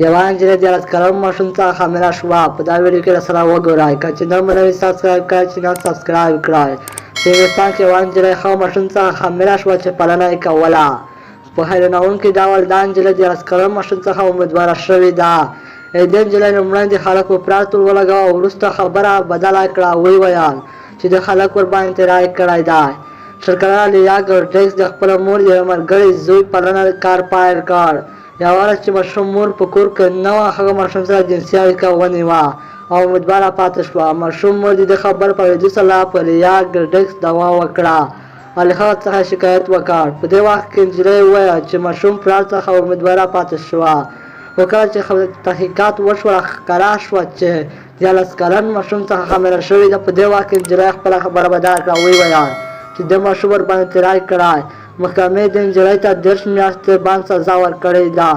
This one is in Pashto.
یوه نجلۍ 13 کلن ماشوم څخه مړه شوه. په دا ویډیو کې راسره وګورئ. که چینل مو نوي سبسکرایب کړئ، چینل سبسکرایب کړئ. په انګلستان کې یوه نجلۍ ښه ماشوم څخه مړه شوه چې پالنه یې کوله. په حیرانوونکي ډول دا نجلۍ 13 کلن ماشوم څخه امیدواره شوې ده. دې نجلۍ لومړی د خلک په پلار تور ولګاوه او وروسته خبره بدله کړه او وویل چې د خلک ورباندې تېری کړی دی. شرکره لیا ګورډیکس د خپله مور د یوه ملګري زوی پالنه کار پیل کړ. یوه ورځ چې ماشوم مور په کور کې نه وه، هغه ماشوم سره جنسي اړیکه ونیوه او امیدواره پاتې شوه. ماشوم مور د دې خبر په اورېدو سره په لیا ګورډیکس دعوا وکړه او له هغه څخه شکایت وکړ. په دې وخت کې نجلۍ وویل چې ماشوم پلار څخه امیدواره پاتې شوه. خو کله چې تحقیقات وشول، ښکاره شوه چې 13 کلن ماشوم څخه مړه شوې ده. په دې وخت کې نجلۍ خپله خبره بدله کړه او وویل چې د ماشوم ورباندې تېری کړی. محکمې د نجلۍ ته 10 میاشتې بند سزا ورکړې ده.